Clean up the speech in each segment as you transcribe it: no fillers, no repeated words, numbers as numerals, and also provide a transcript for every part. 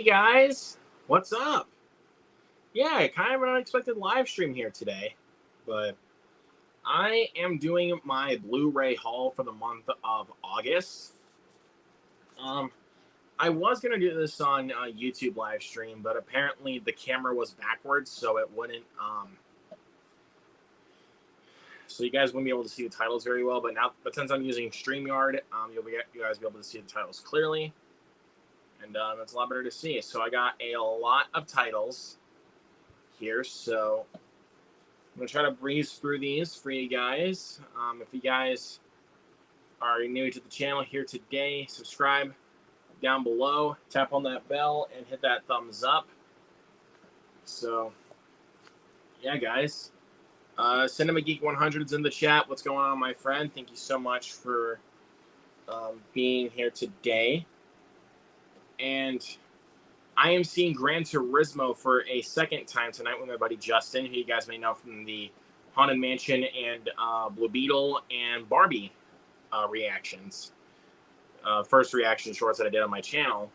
guys, what's up? Yeah, kind of an unexpected live stream here today, but I am doing my Blu-ray haul for the month of August. I was gonna do this on YouTube live stream, but apparently the camera was backwards, so it wouldn't. So you guys wouldn't be able to see the titles very well. But since I'm using StreamYard, you guys be able to see the titles clearly. And it's a lot better to see. So I got a lot of titles here. So I'm going to try to breeze through these for you guys. If you guys are new to the channel here today, subscribe down below. Tap on that bell and hit that thumbs up. So, yeah, guys. Cinema Geek 100's in the chat. What's going on, my friend? Thank you so much for being here today. And I am seeing Gran Turismo for a second time tonight with my buddy Justin, who you guys may know from the Haunted Mansion and Blue Beetle and Barbie reactions. First reaction shorts that I did on my channel.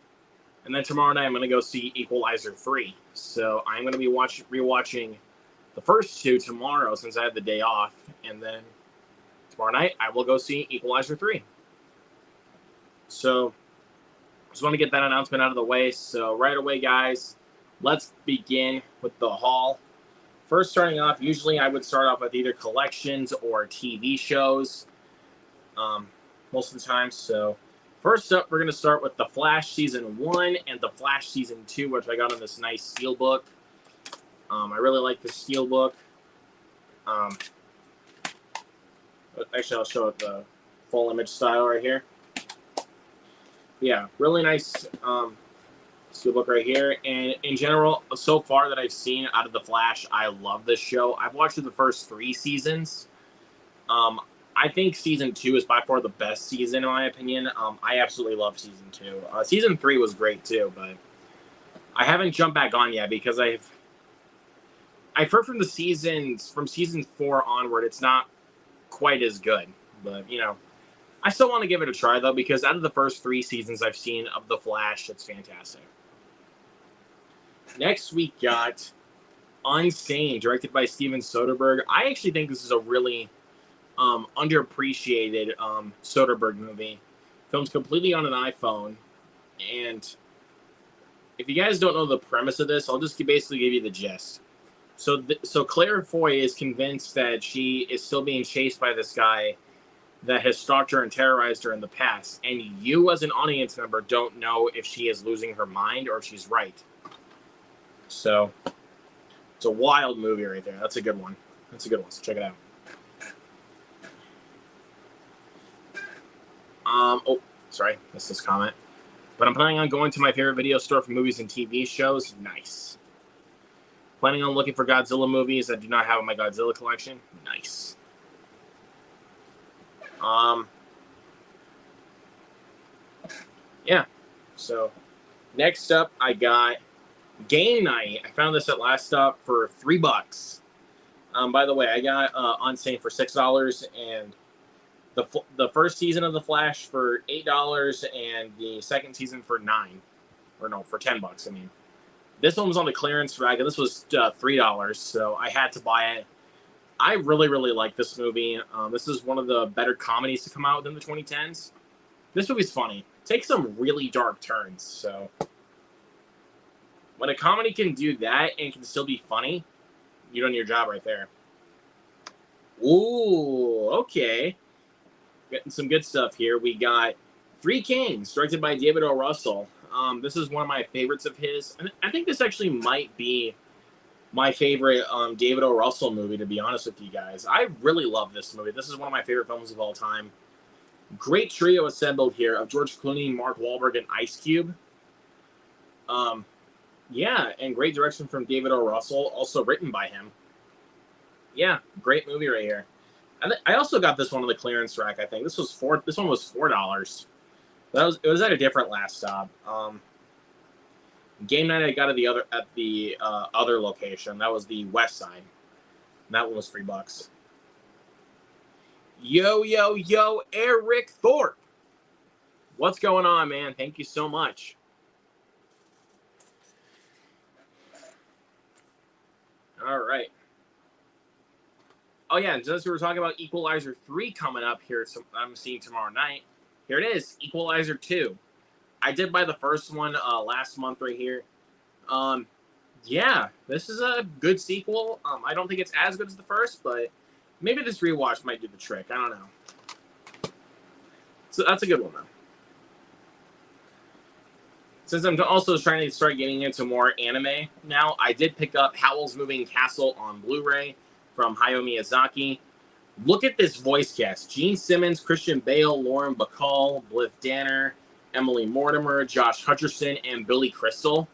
And then tomorrow night I'm going to go see Equalizer 3. So I'm going to be rewatching the first two tomorrow since I had the day off. And then tomorrow night I will go see Equalizer 3. So just want to get that announcement out of the way. So right away, guys, let's begin with the haul. First, starting off, usually I would start off with either collections or TV shows most of the time. So first up, we're going to start with The Flash Season 1 and The Flash Season 2, which I got on this nice Steelbook. I really like the Steelbook. Actually, I'll show it the full image style right here. Yeah, really nice Steelbook right here. And in general, so far that I've seen out of The Flash, I love this show. I've watched the first 3 seasons. I think Season 2 is by far the best season, in my opinion. I absolutely love Season 2. Season 3 was great, too, but I haven't jumped back on yet because I've heard from Season 4 onward, it's not quite as good. But, you know, I still want to give it a try, though, because out of the first 3 seasons I've seen of The Flash, it's fantastic. Next, we got Unsane, directed by Steven Soderbergh. I actually think this is a really underappreciated Soderbergh movie. Filmed completely on an iPhone. And if you guys don't know the premise of this, I'll just basically give you the gist. So Claire Foy is convinced that she is still being chased by this guy that has stalked her and terrorized her in the past. And you, as an audience member, don't know if she is losing her mind or if she's right. So, it's a wild movie right there. That's a good one. That's a good one, so check it out. Oh, sorry, missed this comment. But I'm planning on going to my favorite video store for movies and TV shows. Nice. Planning on looking for Godzilla movies that do not have in my Godzilla collection. Nice. Yeah. So, next up, I got Game Night. I found this at Last Stop for $3. By the way, I got Unsane for $6 and the first season of The Flash for $8 and the second season for $9. Or no, for $10. I mean, this one was on the clearance rack, and this was $3, so I had to buy it. I really, really like this movie. This is one of the better comedies to come out in the 2010s. This movie's funny. It takes some really dark turns, so when a comedy can do that and can still be funny, you're doing your job right there. Ooh, okay. Getting some good stuff here. We got Three Kings, directed by David O. Russell. This is one of my favorites of his. I think this actually might be my favorite David O. Russell movie, to be honest with you guys. I really love this movie. This is one of my favorite films of all time. Great trio assembled here of George Clooney, Mark Wahlberg, and Ice Cube. Yeah, and great direction from David O. Russell, also written by him. Yeah, great movie right here. I also got this one on the clearance rack, I think. This one was $4. It was at a different Last Stop. Game Night I got at the other location. That was the West Side. And that one was $3. Yo, Eric Thorpe. What's going on, man? Thank you so much. Oh yeah, and just we were talking about Equalizer 3 coming up here, so I'm seeing tomorrow night. Here it is, Equalizer 2. I did buy the first one last month right here. Yeah, this is a good sequel. I don't think it's as good as the first, but maybe this rewatch might do the trick. I don't know. So that's a good one, though. Since I'm also trying to start getting into more anime now, I did pick up Howl'S Moving Castle on Blu-ray from Hayao Miyazaki. Look at this voice cast. Gene Simmons, Christian Bale, Lauren Bacall, Bliff Danner, Emily Mortimer, Josh Hutcherson, and Billy Crystal.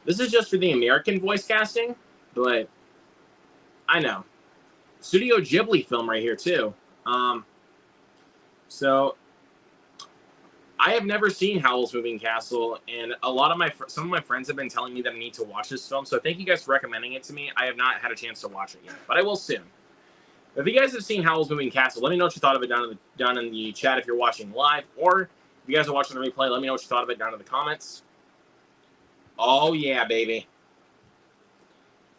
This is just for the American voice casting, but I know. Studio Ghibli film right here, too. So I have never seen Howl'S Moving Castle, and some of my friends have been telling me that I need to watch this film, so thank you guys for recommending it to me. I have not had a chance to watch it yet, but I will soon. If you guys have seen Howl'S Moving Castle, let me know what you thought of it down in the chat if you're watching live, or if you guys are watching the replay, let me know what you thought of it down in the comments. Oh yeah, baby.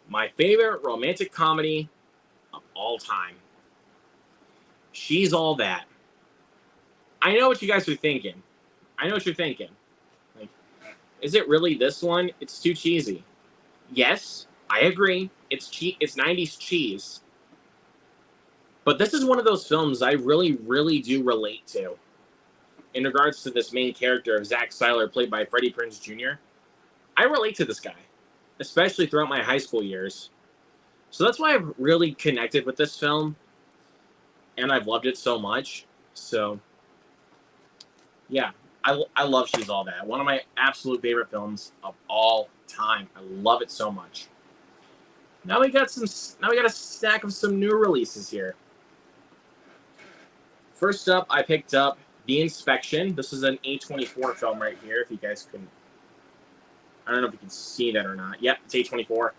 My favorite romantic comedy of all time. She's All That. I know what you guys are thinking. I know what you're thinking. Like, is it really this one? It's too cheesy. Yes, I agree. It's 90s cheese. But this is one of those films I really, really do relate to. In regards to this main character of Zack Seiler, played by Freddie Prinze Jr., I relate to this guy, especially throughout my high school years. So that's why I've really connected with this film, and I've loved it so much. So, yeah, I love She's All That. One of my absolute favorite films of all time. I love it so much. Now we got a stack of some new releases here. First up, I picked up The Inspection. This is an A24 film right here, if you guys can... I don't know if you can see that or not. Yep, it's A24.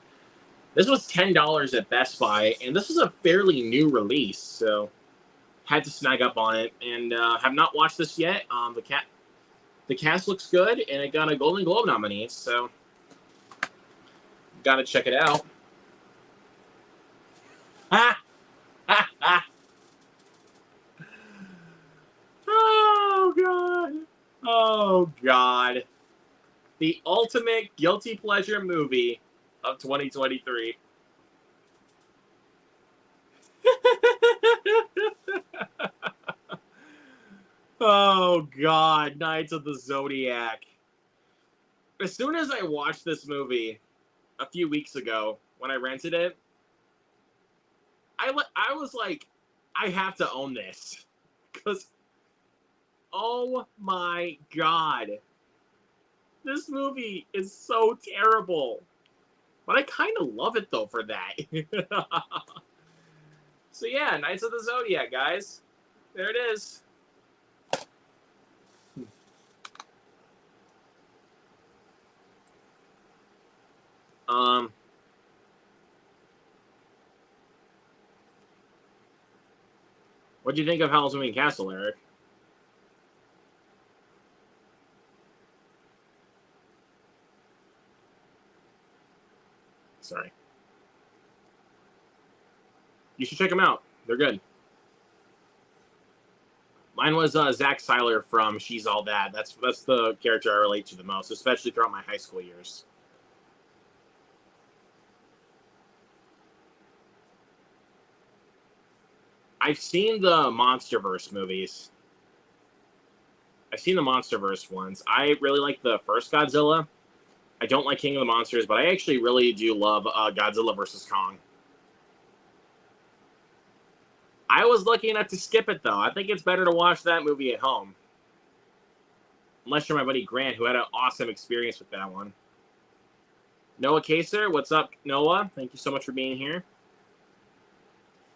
This was $10 at Best Buy, and this is a fairly new release, so had to snag up on it. And have not watched this yet. The cast looks good, and it got a Golden Globe nominee, so gotta check it out. Ah! Ah! Ah! Oh, God. Oh, God. The ultimate guilty pleasure movie of 2023. Oh, God. Knights of the Zodiac. As soon as I watched this movie a few weeks ago when I rented it, I was like, I have to own this. Because, oh my God. This movie is so terrible. But I kind of love it, though, for that. So, yeah, Knights of the Zodiac, guys. There it is. What'd you think of Howl'S Moving Castle, Eric? Sorry. You should check them out. They're good. Mine was Zack Seiler from She's All That. That's the character I relate to the most, especially throughout my high school years. I've seen the MonsterVerse movies. I've seen the MonsterVerse ones. I really like the first Godzilla. I don't like King of the Monsters, but I actually really do love Godzilla vs. Kong. I was lucky enough to skip it, though. I think it's better to watch that movie at home. Unless you're my buddy Grant, who had an awesome experience with that one. Noah Kaser, what's up, Noah? Thank you so much for being here.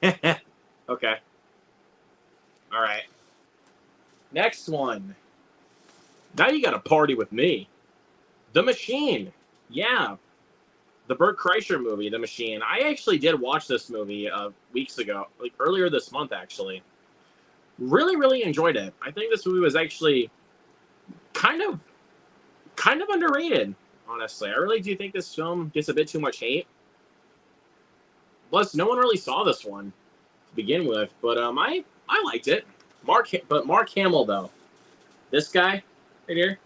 Okay. All right. Next one. Now you got to party with me. The Machine. Yeah. The Bert Kreischer movie, The Machine. I actually did watch this movie weeks ago. Like earlier this month, actually. Really, really enjoyed it. I think this movie was actually kind of underrated, honestly. I really do think this film gets a bit too much hate. Plus, no one really saw this one. begin with, but I liked it. Mark Hamill though, this guy right here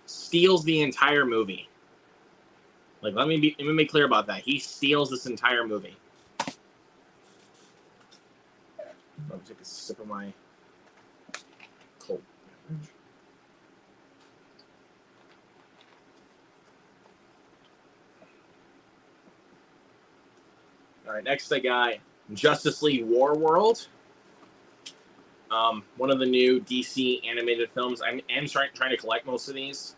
steals the entire movie. Like, let me be clear about that. He steals this entire movie. I'll take a sip of my cold beverage. All right, next I got Justice League War World. One of the new DC animated films. I'm trying to collect most of these,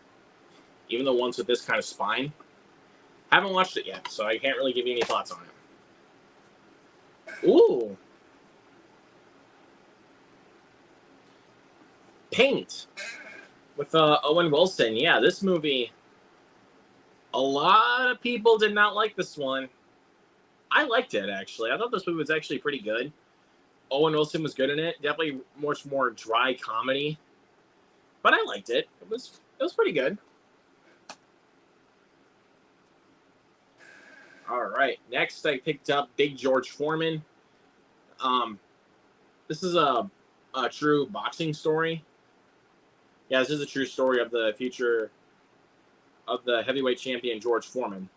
even the ones with this kind of spine. Haven't watched it yet, so I can't really give you any thoughts on it. Ooh. Paint with Owen Wilson. Yeah, this movie, a lot of people did not like this one. I liked it, actually. I thought this movie was actually pretty good. Owen Wilson was good in it. Definitely much more dry comedy. But I liked it. It was pretty good. All right. Next, I picked up Big George Foreman. This is a true boxing story. Yeah, this is a true story of the future of the heavyweight champion George Foreman.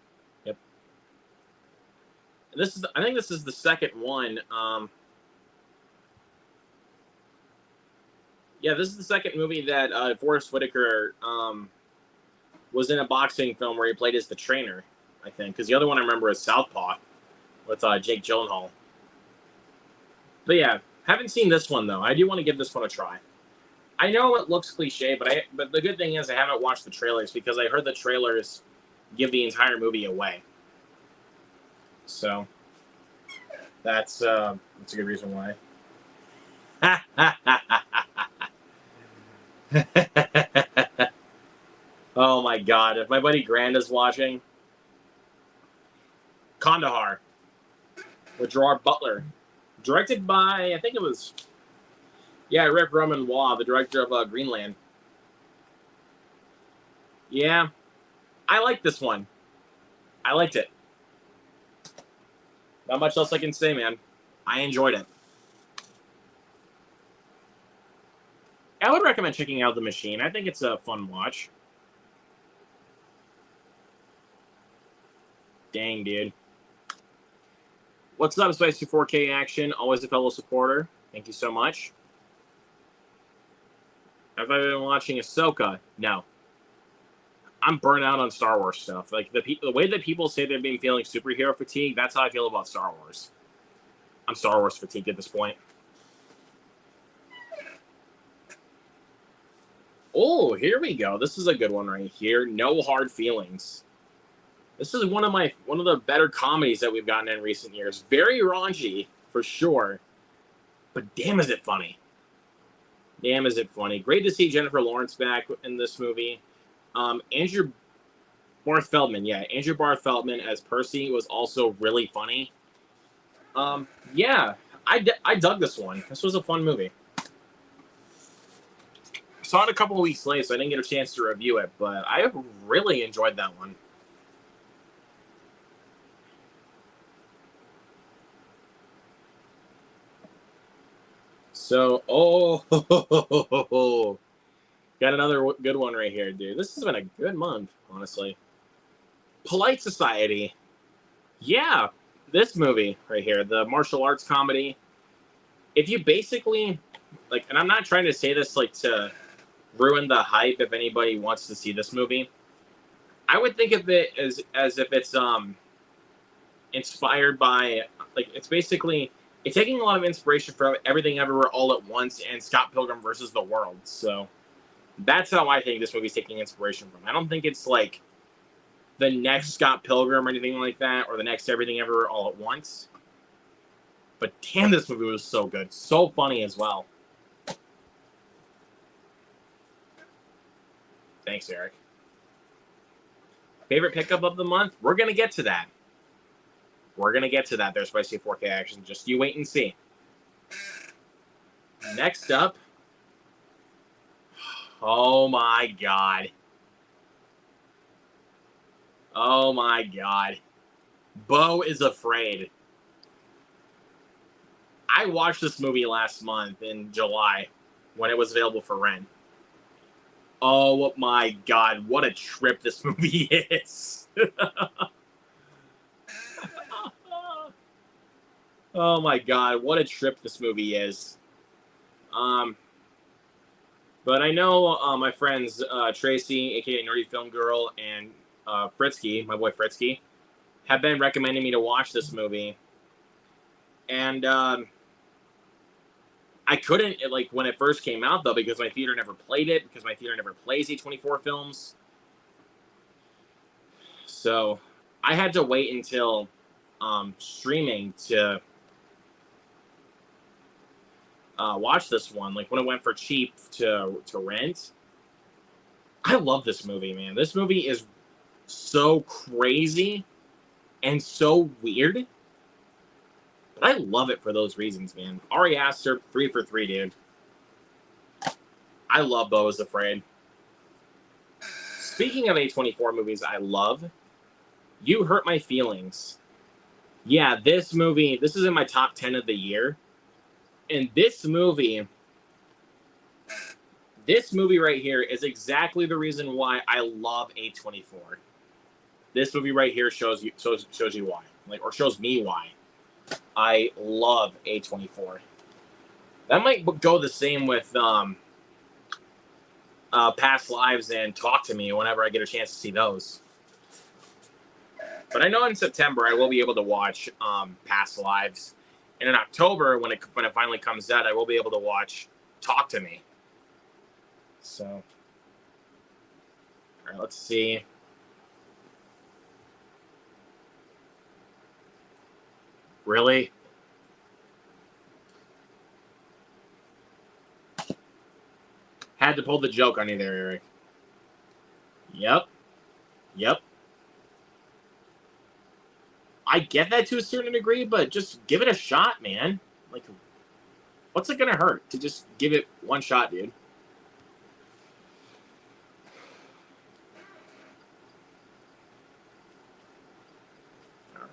Yep. And I think this is the second one. Yeah, this is the second movie that Forrest Whitaker was in a boxing film where he played as the trainer, I think. Because the other one I remember is Southpaw with Jake Gyllenhaal. But yeah, haven't seen this one, though. I do want to give this one a try. I know it looks cliche, but the good thing is I haven't watched the trailers because I heard the trailers give the entire movie away. So that's a good reason why. Oh my god, if my buddy Grand is watching. Kandahar with Gerard Butler. Directed by, I think it was, yeah, Rick Roman-Waugh, the director of Greenland. Yeah, I like this one. I liked it. Not much else I can say, man. I enjoyed it. I would recommend checking out The Machine. I think it's a fun watch. Dang, dude. What's up, Spicy 4K Action? Always a fellow supporter. Thank you so much. Have I been watching Ahsoka? No. I'm burnt out on Star Wars stuff. Like, the way that people say they've been feeling superhero fatigue, that's how I feel about Star Wars. I'm Star Wars fatigued at this point. Oh, here we go. This is a good one right here. No Hard Feelings. This is one of the better comedies that we've gotten in recent years. Very raunchy, for sure. But damn is it funny. Damn is it funny. Great to see Jennifer Lawrence back in this movie. Andrew Barth Feldman. Yeah, Andrew Barth Feldman as Percy was also really funny. Yeah, I dug this one. This was a fun movie. Saw it a couple of weeks late, so I didn't get a chance to review it, but I really enjoyed that one. So, got another good one right here, dude. This has been a good month, honestly. Polite Society. Yeah, this movie right here, the martial arts comedy. If you basically, like, and I'm not trying to say this, like, to ruin the hype if anybody wants to see this movie. I would think of it as if it's inspired by, like, it's basically, it's taking a lot of inspiration from Everything Everywhere All at Once and Scott Pilgrim versus the World. So that's how I think this movie's taking inspiration from. I don't think it's like the next Scott Pilgrim or anything like that, or the next Everything Everywhere All at Once. But damn, this movie was so good. So funny as well. Thanks, Eric. Favorite pickup of the month? We're going to get to that. We're going to get to that. There's Spicy 4K Action. Just you wait and see. Next up. Oh, my God. Oh, my God. Beau is Afraid. I watched this movie last month in July when it was available for rent. Oh my god, what a trip this movie is. Oh my god, what a trip this movie is. But I know my friends Tracy, aka Nerdy Film Girl, and Fritzky, my boy Fritzky, have been recommending me to watch this movie. And I couldn't, like, when it first came out, though, because my theater never played it, because my theater never plays A24 films. So I had to wait until streaming to watch this one, like when it went for cheap to rent. I love this movie, man. This movie is so crazy and so weird, but I love it for those reasons, man. Ari Aster, 3 for 3, dude. I love Beau is Afraid. Speaking of A24 movies I love, You Hurt My Feelings. Yeah, this movie, this is in my top 10 of the year. And this movie right here is exactly the reason why I love A24. This movie right here shows you why, like, or shows me why I love A24. That might go the same with Past Lives and Talk to Me whenever I get a chance to see those. But I know in September I will be able to watch Past Lives. And in October, when it finally comes out, I will be able to watch Talk to Me. So, all right, let's see. Really? Had to pull the joke on you there, Eric. Yep. I get that to a certain degree, but just give it a shot, man. Like, what's it gonna hurt to just give it one shot, dude? All right.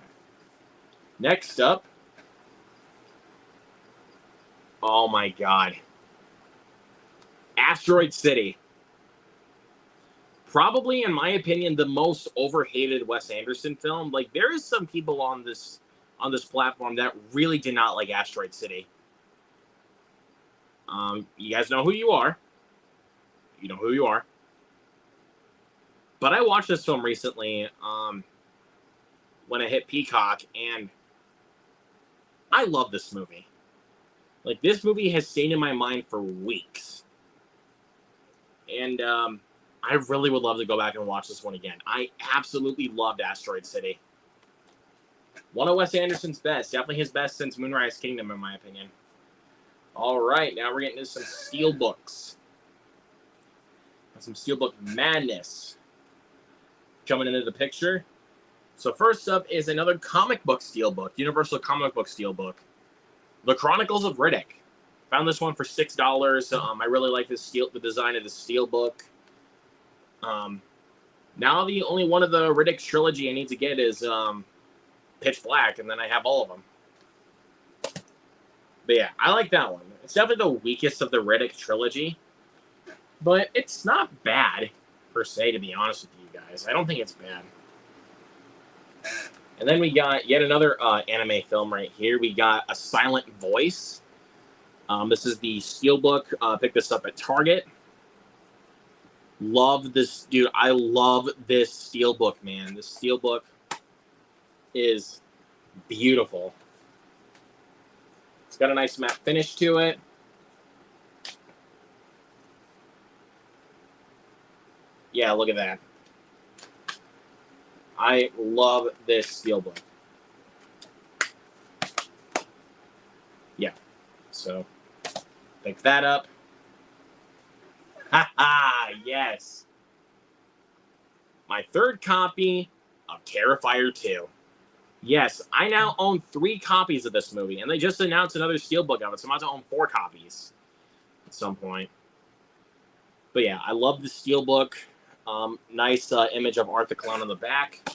Next up. Oh my god. Asteroid City. Probably, in my opinion, the most overhated Wes Anderson film. Like, there is some people on this platform that really did not like Asteroid City. You guys know who you are. You know who you are. But I watched this film recently when I hit Peacock, and I love this movie. Like, this movie has stayed in my mind for weeks. And I really would love to go back and watch this one again. I absolutely loved Asteroid City. One of Wes Anderson's best. Definitely his best since Moonrise Kingdom, in my opinion. All right, now we're getting into some Steelbooks. Some Steelbook madness coming into the picture. So first up is another comic book Steelbook, Universal Comic Book Steelbook. The Chronicles of Riddick. Found this one for $6. I really like the design of the Steelbook. Now the only one of the Riddick trilogy I need to get is Pitch Black, and then I have all of them. But yeah, I like that one. It's definitely the weakest of the Riddick trilogy, but it's not bad, per se, to be honest with you guys. I don't think it's bad. And then we got yet another anime film right here. We got A Silent Voice. This is the Steelbook. Picked this up at Target. Love this, dude. I love this Steelbook, man. This Steelbook is beautiful. It's got a nice matte finish to it. Yeah, look at that. I love this Steelbook. Yeah, so pick that up. Haha, yes. My third copy of Terrifier 2. Yes, I now own 3 copies of this movie, and they just announced another Steelbook of it, so I'm about to own 4 copies at some point. But yeah, I love the Steelbook. Nice image of Art the Clown on the back.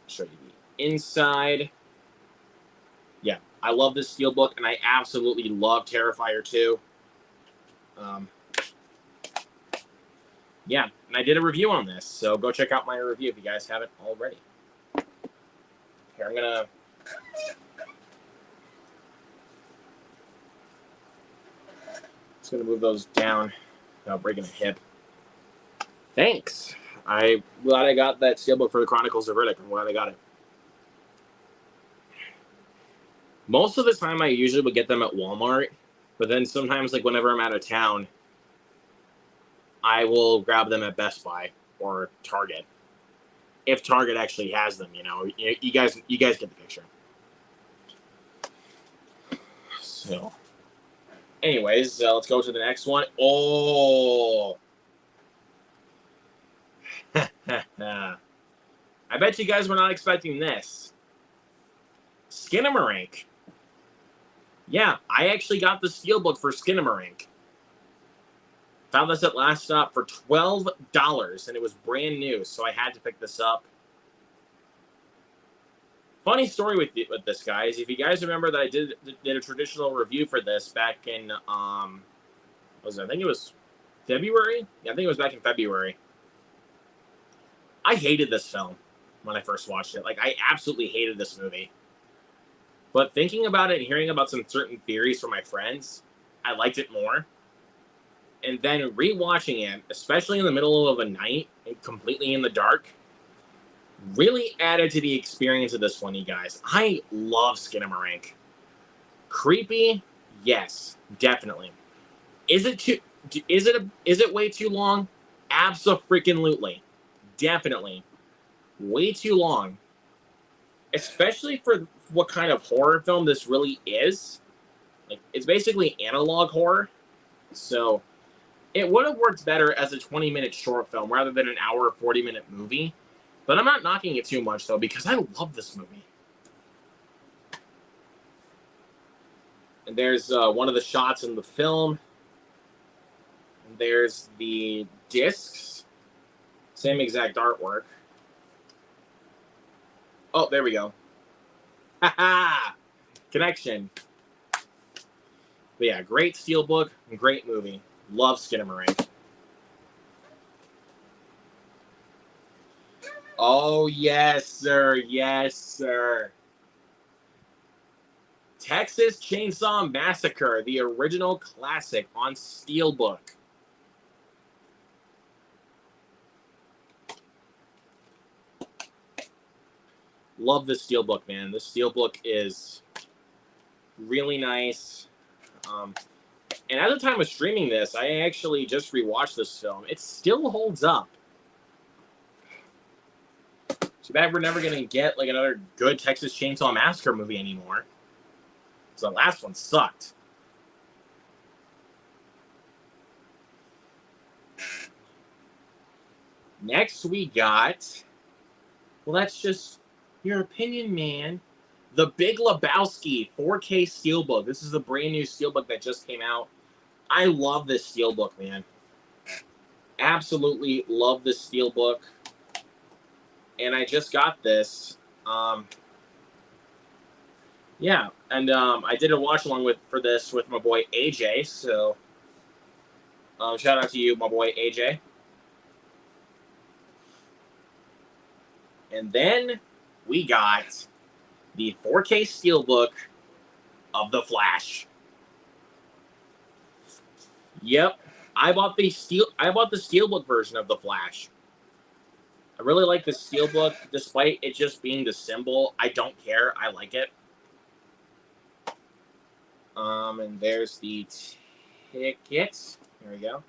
Show you the inside. Yeah, I love this Steelbook, and I absolutely love Terrifier 2. Yeah, and I did a review on this, so go check out my review if you guys haven't already. Here, I'm gonna... Just gonna move those down without breaking a hip. Thanks. I'm glad I got that Steelbook for the Chronicles of Riddick. I'm glad I got it. Most of the time, I usually would get them at Walmart, but then sometimes, like, whenever I'm out of town, I will grab them at Best Buy or Target. If Target actually has them, you know. You guys get the picture. So, anyways, let's go to the next one. Oh! I bet you guys were not expecting this. Skinamarink. Yeah, I actually got the Steelbook for Skinamarink. Found this at Last Stop for $12, and it was brand new, so I had to pick this up. Funny story with this, guys. If you guys remember that I did a traditional review for this back in, I think it was February? Yeah, I think it was back in February. I hated this film when I first watched it. Like, I absolutely hated this movie. But thinking about it and hearing about some certain theories from my friends, I liked it more. And then rewatching it, especially in the middle of a night and completely in the dark, really added to the experience of this one, you guys. I love Skinamarink. Creepy? Yes, definitely. Is it way too long? Abso-freaking-lutely. Definitely. Way too long. Especially for what kind of horror film this really is. Like, it's basically analog horror. So, it would have worked better as a 20-minute short film rather than an hour 40-minute movie. But I'm not knocking it too much, though, because I love this movie. And there's one of the shots in the film. And there's the discs. Same exact artwork. Oh, there we go. Ha-ha! Connection. But yeah, great Steelbook, great movie. Love Skinamarink. Oh, yes, sir. Yes, sir. Texas Chainsaw Massacre, the original classic on Steelbook. Love this Steelbook, man. This Steelbook is really nice. And at the time of streaming this, I actually just rewatched this film. It still holds up. Too bad we're never going to get like another good Texas Chainsaw Massacre movie anymore. Because the last one sucked. Next we got... Well, that's just your opinion, man. The Big Lebowski 4K Steelbook. This is the brand new Steelbook that just came out. I love this Steelbook, man. Absolutely love this Steelbook. And I just got this. Yeah, and I did a watch along for this with my boy AJ. So shout out to you, my boy AJ. And then we got the 4K Steelbook of The Flash. Yep, I bought the Steelbook version of The Flash. I really like the Steelbook, despite it just being the symbol. I don't care. I like it. And there's the ticket. There we go.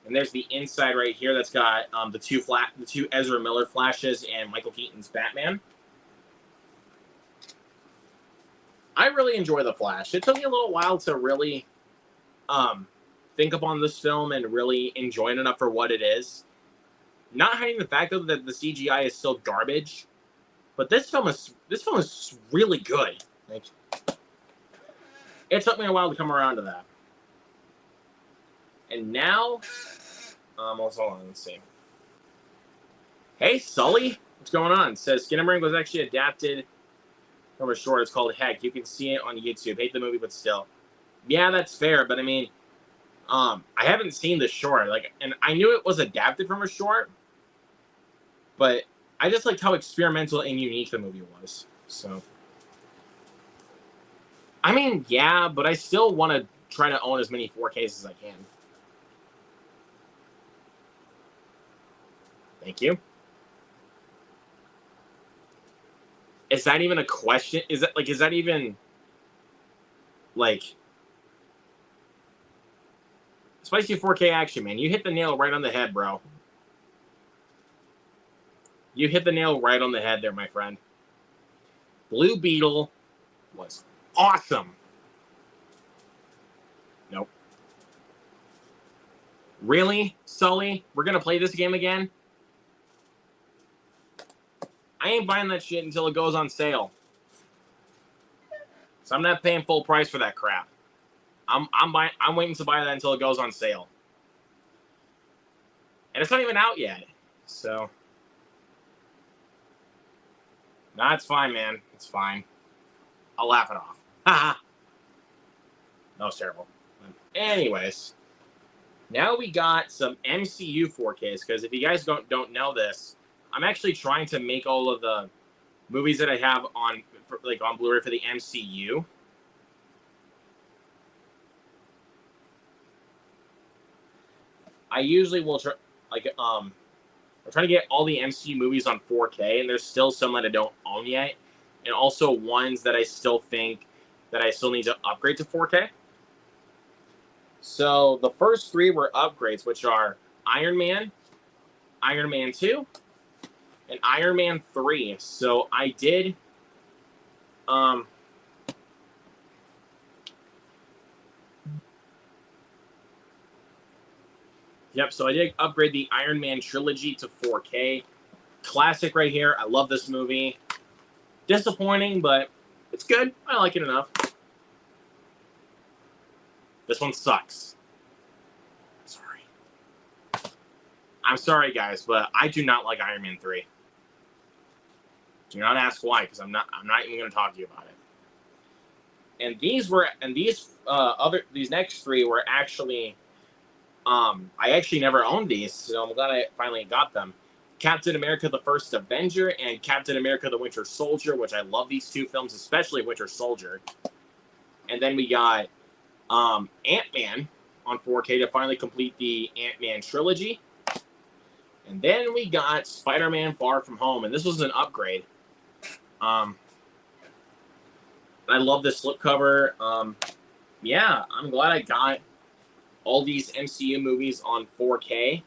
And there's the inside right here that's got the two Ezra Miller Flashes and Michael Keaton's Batman. I really enjoy The Flash. It took me a little while to really think upon this film and really enjoy it enough for what it is. Not hiding the fact though that the CGI is still garbage, but this film is really good. Like, it took me a while to come around to that. And now, hold on, let's see. Hey, Sully, what's going on? It says Skinamarink was actually adapted from a short. It's called Heck. You can see it on YouTube. Hate the movie, but still. Yeah, that's fair. But I mean, I haven't seen the short. Like, and I knew it was adapted from a short, but I just liked how experimental and unique the movie was. So, I mean, yeah, but I still want to try to own as many 4Ks as I can. Thank you. Is that even a question? Is that even like Spicy 4K action, man? You hit the nail right on the head, bro. You hit the nail right on the head there, my friend. Blue Beetle was awesome. Nope. Really, Sully? We're gonna play this game again? I ain't buying that shit until it goes on sale. So I'm not paying full price for that crap. I'm waiting to buy that until it goes on sale. And it's not even out yet. So nah, it's fine, man. It's fine. I'll laugh it off. Haha. That was terrible. Anyways, now we got some MCU 4Ks, because if you guys don't know this, I'm actually trying to make all of the movies that I have on Blu-ray for the MCU. I usually will try, I'm trying to get all the MCU movies on 4K, and there's still some that I don't own yet, and also ones that I still think that I still need to upgrade to 4K. So the first three were upgrades, which are Iron Man, Iron Man 2, and Iron Man 3. So I did yep, so I did upgrade the Iron Man trilogy to 4K. Classic right here. I love this movie. Disappointing, but it's good. I like it enough. This one sucks. Sorry. I'm sorry, guys, but I do not like Iron Man 3. Do not ask why, because I'm not even going to talk to you about it. And these next three were actually I actually never owned these, so I'm glad I finally got them. Captain America: The First Avenger and Captain America: The Winter Soldier, which I love these two films, especially Winter Soldier. And then we got Ant-Man on 4K to finally complete the Ant-Man trilogy. And then we got Spider-Man: Far From Home, and this was an upgrade. I love this slipcover. Yeah, I'm glad I got all these MCU movies on 4K.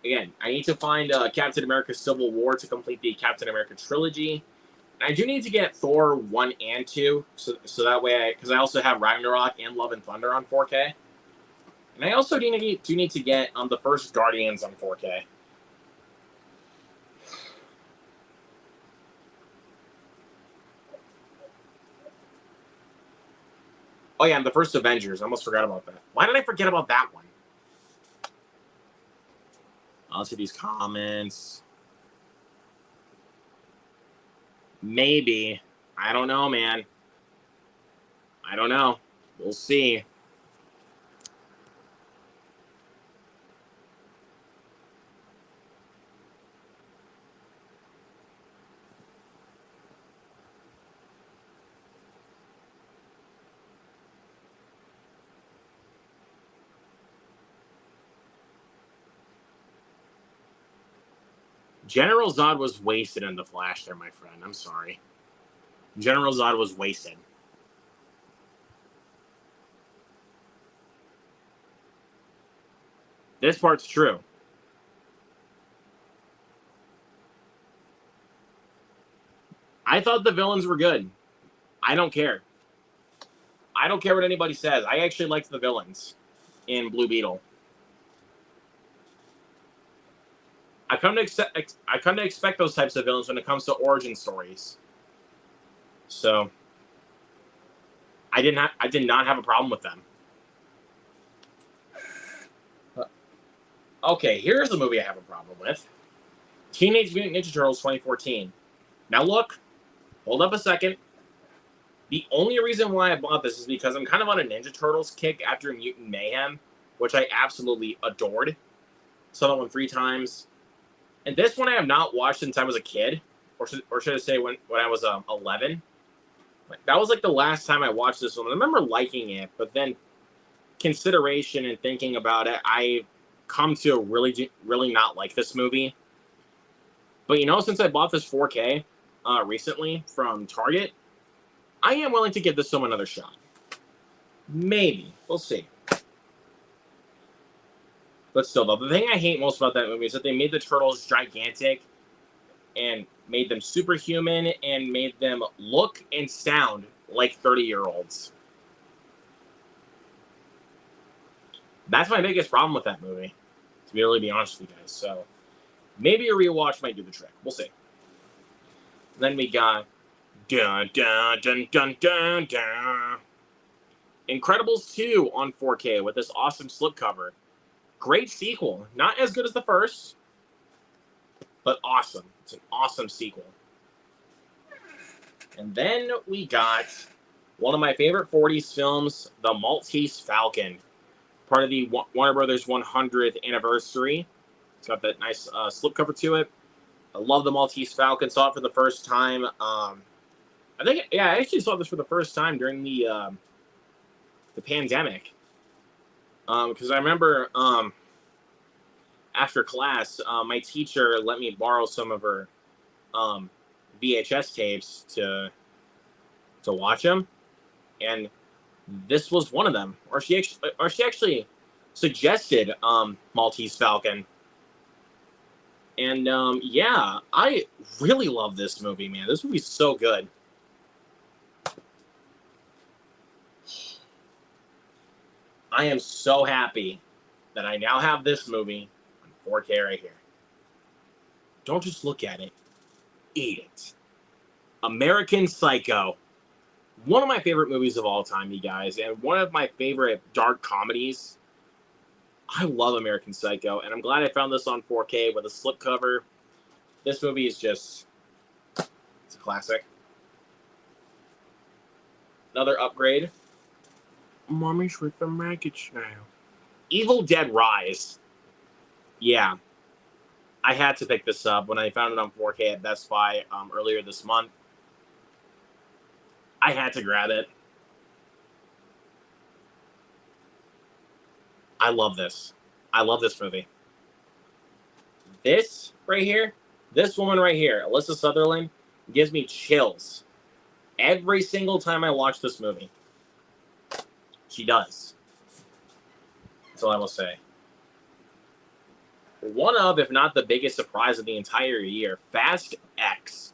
Again, I need to find Captain America: Civil War to complete the Captain America trilogy. And I do need to get Thor 1 and 2, so that way, because I also have Ragnarok and Love and Thunder on 4K. And I also do need to get the first Guardians on 4K. Oh yeah, and the first Avengers. I almost forgot about that. Why did I forget about that one? I'll see these comments. Maybe. I don't know, man. I don't know. We'll see. General Zod was wasted in The Flash there, my friend. I'm sorry. General Zod was wasted. This part's true. I thought the villains were good. I don't care. I don't care what anybody says. I actually liked the villains in Blue Beetle. I come to expect those types of villains when it comes to origin stories. So I did not have a problem with them. Okay, here's the movie I have a problem with. Teenage Mutant Ninja Turtles 2014. Now look, hold up a second. The only reason why I bought this is because I'm kind of on a Ninja Turtles kick after Mutant Mayhem, which I absolutely adored. Saw that one 3 times. And this one I have not watched since I was a kid. Or should I say when I was 11. That was like the last time I watched this one. I remember liking it, but then consideration and thinking about it, I come to really not like this movie. But you know, since I bought this 4K recently from Target, I am willing to give this film another shot. Maybe. We'll see. But still, though, the thing I hate most about that movie is that they made the Turtles gigantic and made them superhuman and made them look and sound like 30-year-olds. That's my biggest problem with that movie, to really be honest with you guys. So maybe a rewatch might do the trick. We'll see. Then we got dun dun dun dun dun dun. Incredibles 2 on 4K with this awesome slipcover. Great sequel. Not as good as the first, but awesome. It's an awesome sequel. And then we got one of my favorite 40s films, The Maltese Falcon. Part of the Warner Brothers 100th anniversary. It's got that nice slipcover to it. I love The Maltese Falcon. Saw it for the first time. I actually saw this for the first time during the pandemic. Because I remember after class, my teacher let me borrow some of her VHS tapes to watch them, and this was one of them. Or she actually suggested Maltese Falcon, and yeah, I really love this movie, man. This movie's so good. I am so happy that I now have this movie on 4K right here. Don't just look at it. Eat it. American Psycho. One of my favorite movies of all time, you guys, and one of my favorite dark comedies. I love American Psycho, and I'm glad I found this on 4K with a slipcover. This movie is just... it's a classic. Another upgrade. Mommy's with the maggots now. Evil Dead Rise. Yeah. I had to pick this up when I found it on 4K at Best Buy earlier this month. I had to grab it. I love this. I love this movie. This right here, this woman right here, Alyssa Sutherland, gives me chills every single time I watch this movie. She does. That's all I will say. One of, if not the biggest surprise of the entire year, Fast X.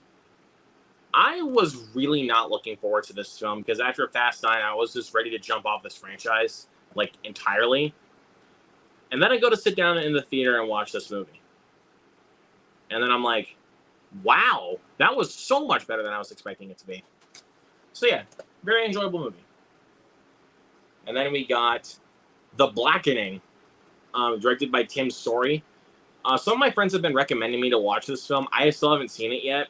I was really not looking forward to this film because after Fast 9, I was just ready to jump off this franchise, like, entirely. And then I go to sit down in the theater and watch this movie. And then I'm like, wow, that was so much better than I was expecting it to be. So yeah, very enjoyable movie. And then we got The Blackening, directed by Tim Story. Some of my friends have been recommending me to watch this film. I still haven't seen it yet.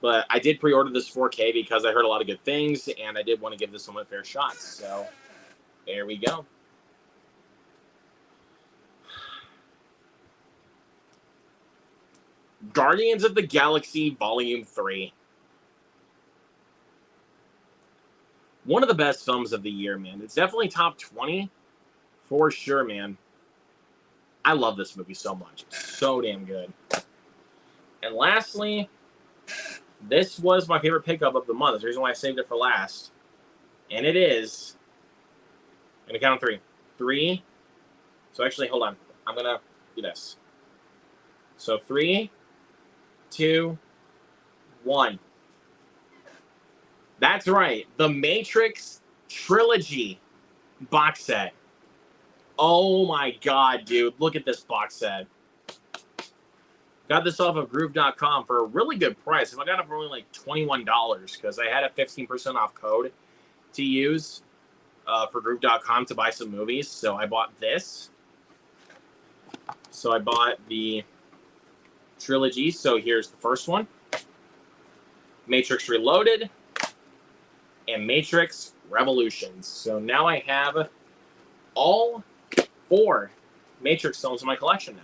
But I did pre-order this 4K because I heard a lot of good things, and I did want to give this one a fair shot. So, there we go. Guardians of the Galaxy Volume 3. One of the best films of the year, man. It's definitely top 20 for sure, man. I love this movie so much. It's so damn good. And lastly, this was my favorite pickup of the month. That's the reason why I saved it for last. And it is... I'm going to count on 3. 3. So actually, hold on. I'm going to do this. So 3, 2, 1. That's right. The Matrix Trilogy Box Set. Oh my god, dude. Look at this box set. Got this off of Groove.com for a really good price. I got it for only like $21 because I had a 15% off code to use for Groove.com to buy some movies. So I bought this. So I bought the trilogy. So here's the first one. Matrix Reloaded, and Matrix Revolutions. So now I have all 4 Matrix films in my collection now.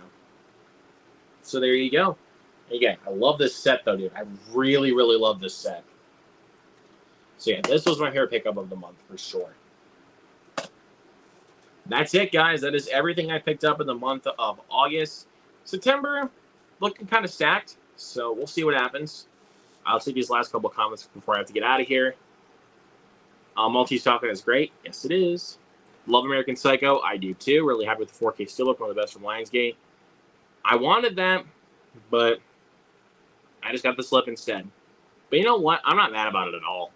So there you go. Again, I love this set though, dude. I really, really love this set. So yeah, this was my favorite pickup of the month for sure. That's it, guys. That is everything I picked up in the month of August. September, looking kind of stacked. So we'll see what happens. I'll take these last couple of comments before I have to get out of here. Multi-Stalker is great. Yes, it is. Love American Psycho. I do too. Really happy with the 4K Steelbook, one of the best from Lionsgate. I wanted that, but I just got the slip instead. But you know what? I'm not mad about it at all.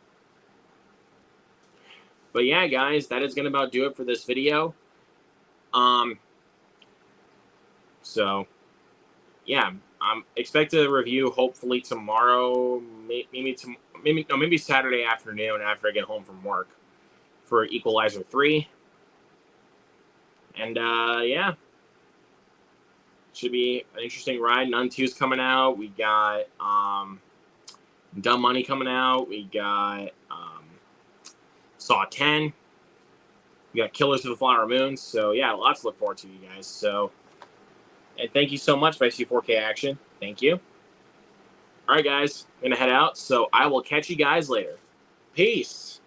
But yeah, guys, that is going to about do it for this video. So, yeah, expect a review hopefully tomorrow, maybe Saturday afternoon after I get home from work for Equalizer 3. And, yeah. Should be an interesting ride. Nun 2's coming out. We got, Dumb Money coming out. We got, Saw 10. We got Killers of the Flower Moon. So, yeah, lots to look forward to, you guys. So, and thank you so much if I see 4K action. Thank you. All right, guys. I'm going to head out. So, I will catch you guys later. Peace.